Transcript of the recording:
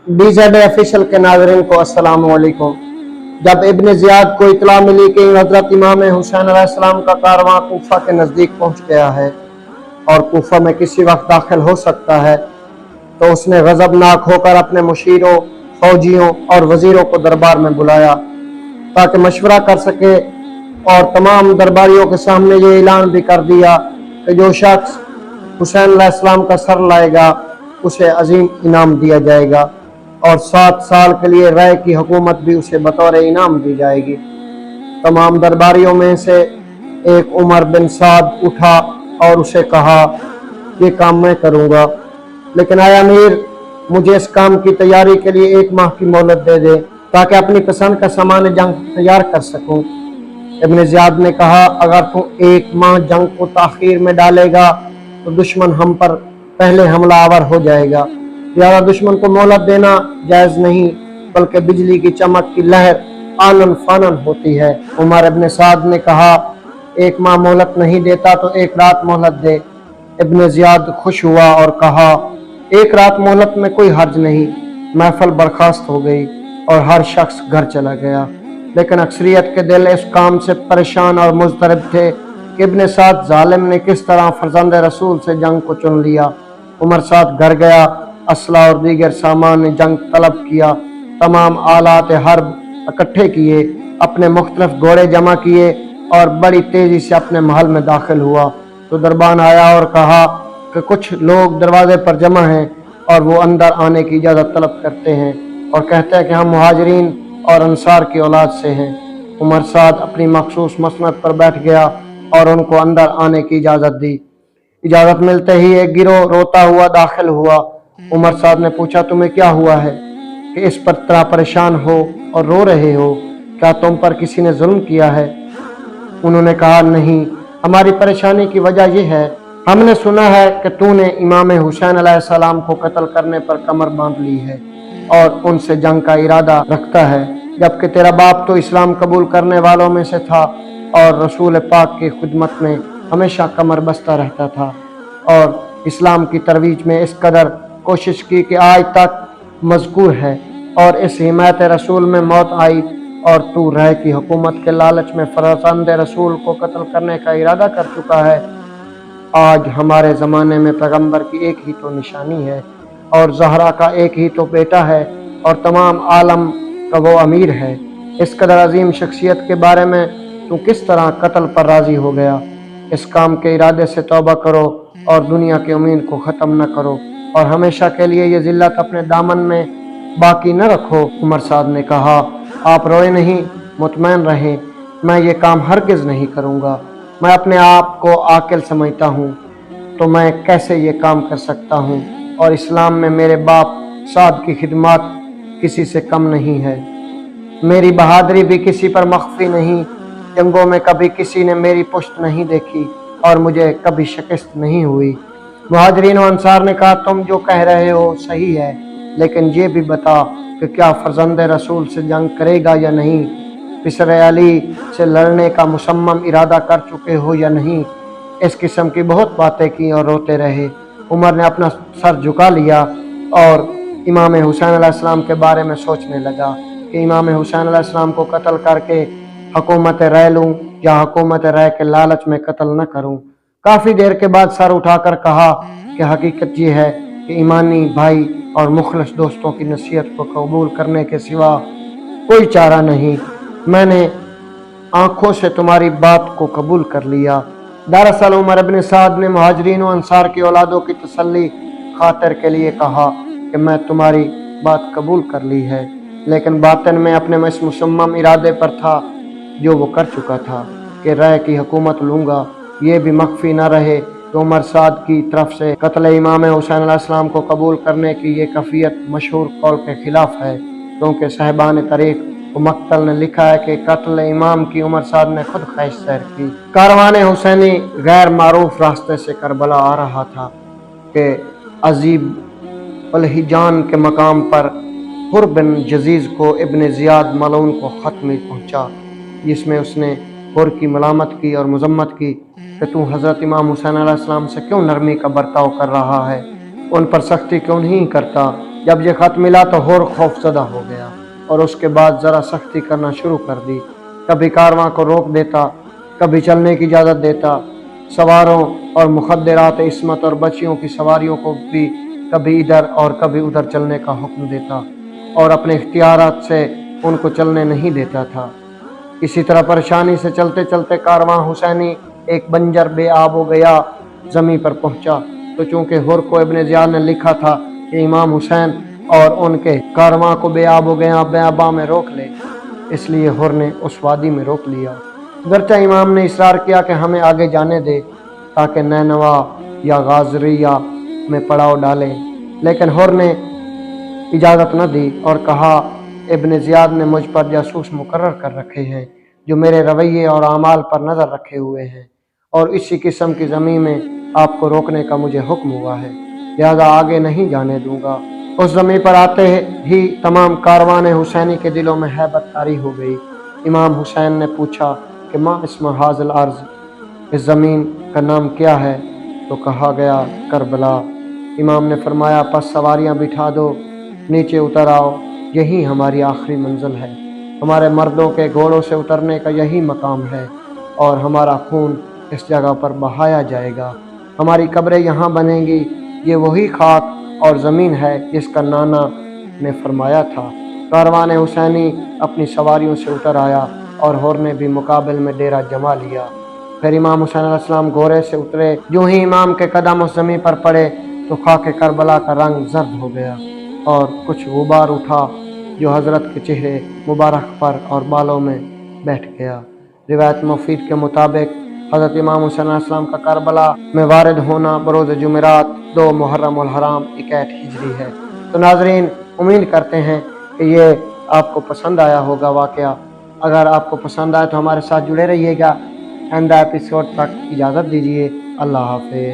BZ official के नाज़रीन को अस्सलाम वालेकुम। जब इब्न ज़ियाद को इत्तला मिली कि हज़रत इमाम हुसैन अलैहिस्सलाम का कारवां कूफा के नज़दीक पहुंच गया है और कूफा में किसी वक्त दाखिल हो सकता है, तो उसने गज़बनाक होकर अपने मुशीरों, फौजियों और वज़ीरों को दरबार में बुलाया ताकि मशवरा कर सके, और तमाम दरबारियों के सामने ये ऐलान भी कर दिया कि जो शख्स हुसैन अलैहिस्सलाम का सर लाएगा उसे अजीम इनाम दिया जाएगा और 7 साल के लिए राय की हुकूमत भी उसे बतौर इनाम दी जाएगी। तमाम दरबारियों में से एक उमर बिन साद उठा और उसे कहा, ये काम मैं करूँगा, लेकिन आया अमीर, मुझे इस काम की तैयारी के लिए 1 माह की मोहलत दे दे ताकि अपनी पसंद का सामान जंग तैयार कर सकूं। इब्न ज़ियाद ने कहा, अगर तू 1 माह जंग को ताखीर में डालेगा तो दुश्मन हम पर पहले हमलावर हो जाएगा। ज़्यादा दुश्मन को मोहलत देना जायज़ नहीं, बल्कि बिजली की चमक की लहर आनन फानन होती है। उमर इब्न साद ने कहा, 1 माह मोहलत नहीं देता तो 1 रात मोहलत दे। इब्न ज़ियाद खुश हुआ और कहा, 1 रात मोहलत में कोई हर्ज नहीं। महफिल बर्खास्त हो गई और हर शख्स घर चला गया, लेकिन अक्सरियत के दिल इस काम से परेशान और मुज़तरब थे कि इब्न साद जालिम ने किस तरह फरजंद रसूल से जंग को चुन लिया। उमर साद घर गया, असला और दीगर सामान जंग तलब किया, तमाम आलात हर्ब इकट्ठे किए, अपने मुख्तलिफ घोड़े जमा किए और बड़ी तेज़ी से अपने महल में दाखिल हुआ। तो दरबान आया और कहा कि कुछ लोग दरवाजे पर जमा हैं और वो अंदर आने की इजाज़त तलब करते हैं और कहते हैं कि हम मुहाजिरीन और अंसार की औलाद से हैं। उमर साद अपनी मखसूस मसनद पर बैठ गया और उनको अंदर आने की इजाज़त दी। इजाज़त मिलते ही एक गिरोह रोता हुआ दाखिल हुआ। उमर साद ने पूछा, तुम्हें क्या हुआ है कि इस पर तरह परेशान हो और रो रहे हो? क्या तुम पर किसी ने जुल्म किया है? उन्होंने कहा, नहीं, हमारी परेशानी की वजह यह है, हमने सुना है कि तूने इमाम हुसैन अलैहिस्सलाम को कत्ल करने पर कमर बांध ली है और उनसे जंग का इरादा रखता है, जबकि तेरा बाप तो इस्लाम कबूल करने वालों में से था और रसूल पाक की खिदमत में हमेशा कमर बस्ता रहता था और इस्लाम की तरवीज में इस कदर कोशिश की कि आज तक मज़कूर है, और इस हिमायत रसूल में मौत आई और तू राय की हुकूमत के लालच में फरजंद रसूल को कत्ल करने का इरादा कर चुका है। आज हमारे ज़माने में पैगंबर की एक ही तो निशानी है और ज़हरा का एक ही तो बेटा है और तमाम आलम का वो अमीर है। इस कदर अजीम शख्सियत के बारे में तू किस तरह कत्ल पर राज़ी हो गया? इस काम के इरादे से तौबा करो और दुनिया की उम्मीद को ख़त्म न करो और हमेशा के लिए ये ज़िल्लत अपने दामन में बाकी न रखो। उमर साद ने कहा, आप रोए नहीं, मुतमैन रहें, मैं ये काम हरगिज़ नहीं करूँगा। मैं अपने आप को आकिल समझता हूँ, तो मैं कैसे ये काम कर सकता हूँ, और इस्लाम में मेरे बाप साद की खिदमत किसी से कम नहीं है। मेरी बहादुरी भी किसी पर मख्फी नहीं, जंगों में कभी किसी ने मेरी पुश्त नहीं देखी और मुझे कभी शिकस्त नहीं हुई। मुहाजिरीन और अंसार ने कहा, तुम जो कह रहे हो सही है, लेकिन ये भी बता कि क्या फरजंद रसूल से जंग करेगा या नहीं? पिसर अली से लड़ने का मुसम्मम इरादा कर चुके हो या नहीं? इस किस्म की बहुत बातें की और रोते रहे। उमर ने अपना सर झुका लिया और इमाम हुसैन अलैहिस्सलाम के बारे में सोचने लगा कि इमाम हुसैन अलैहिस्सलाम को कत्ल करके हुकूमत राय लूँ या हुकूमत राय के लालच में कत्ल न करूँ। काफ़ी देर के बाद सर उठाकर कहा कि हकीकत ये है कि ईमानी भाई और मुखलिस दोस्तों की नसीहत को कबूल करने के सिवा कोई चारा नहीं। मैंने आंखों से तुम्हारी बात को कबूल कर लिया। दरअसल उमर इब्न साद ने मुहाजिरीन और अंसार की औलादों की तसल्ली खातिर के लिए कहा कि मैं तुम्हारी बात कबूल कर ली है, लेकिन बातिन में अपने इस मुसम्मम इरादे पर था जो वो कर चुका था कि राय की हुकूमत लूँगा। ये भी मख्फी न रहे कि उमर साद की तरफ से कत्ल इमाम हुसैन अलैहिस्सलाम को कबूल करने की ये कफ़ियत मशहूर कौल के खिलाफ है, क्योंकि साहिबान तारीख मक्तल ने लिखा है कि कत्ल इमाम की उमर साद ने खुद ख्वाहिश सैर की। कारवान हुसैनी गैर मारूफ रास्ते से करबला आ रहा था कि अजीब अलहिजान के मकाम पर हुर बिन जजीज को इब्न ज़ियाद मलऊन को ख़त में पहुँचा, जिसमें उसने हुर की मलामत की और मजम्मत की कि तू हज़रत इमाम हुसैन अलैहिस्सलाम से क्यों नरमी का बर्ताव कर रहा है, उन पर सख्ती क्यों नहीं करता। जब ये खत मिला तो होर खौफजदा हो गया और उसके बाद ज़रा सख्ती करना शुरू कर दी। कभी कारवां को रोक देता, कभी चलने की इजाज़त देता, सवारों और मुखद्दरात इस्मत और बच्चियों की सवारियों को भी कभी इधर और कभी उधर चलने का हुक्म देता और अपने इख्तियारात से उनको चलने नहीं देता था। इसी तरह परेशानी से चलते चलते कारवां हुसैनी एक बंजर बेआब गया ज़मीं पर पहुंचा। तो चूंकि हुर को इब्न ज़ियाद ने लिखा था कि इमाम हुसैन और उनके कारवां को बेआब गया बेआबा में रोक ले, इसलिए हुर ने उस वादी में रोक लिया। गरचा इमाम ने इसरार किया कि हमें आगे जाने दे ताकि नैनवा या गाजरिया में पड़ाव डालें, लेकिन हुर ने इजाज़त न दी और कहा, इब्न ज़ियाद ने मुझ पर जासूस मुकर्रर कर रखे हैं जो मेरे रवैये और अमाल पर नज़र रखे हुए हैं, और इसी किस्म की ज़मीन में आपको रोकने का मुझे हुक्म हुआ है, लिहाजा आगे नहीं जाने दूंगा। उस ज़मीन पर आते ही तमाम कारवान हुसैनी के दिलों में हैबत तारी हो गई। इमाम हुसैन ने पूछा कि माँ इस्म हाज़िल अर्ज़, इस ज़मीन का नाम क्या है? तो कहा गया करबला। इमाम ने फरमाया, बस सवारियाँ बिठा दो, नीचे उतर आओ, यही हमारी आखिरी मंजिल है। हमारे मर्दों के घोड़ों से उतरने का यही मकाम है और हमारा खून इस जगह पर बहाया जाएगा। हमारी कब्रें यहाँ बनेंगी। ये वही खाक और ज़मीन है जिसका नाना ने फरमाया था। कारवान हुसैनी अपनी सवारियों से उतर आया और हुर ने भी मुकाबिल में डेरा जमा लिया। फिर इमाम हुसैन अलैहिस्सलाम घोड़े से उतरे। जो ही इमाम के कदम उस ज़मीन पर पड़े तो खाके करबला का रंग जर्द हो गया और कुछ गुबार उठा जो हज़रत के चेहरे मुबारक पर और बालों में बैठ गया। रिवायत मुफीद के मुताबिक हज़रत इमाम हुसैन अलैहिस्सलाम का करबला में वारिद होना बरोज़ जुमेरात 2 मुहर्रम उल हराम 61 हिजरी है। तो नाज़रीन, उम्मीद करते हैं कि ये आपको पसंद आया होगा वाक़या। अगर आपको पसंद आए तो हमारे साथ जुड़े रहिएगा। आइंदा एपिसोड तक इजाज़त दीजिए। अल्लाह हाफ़िज़।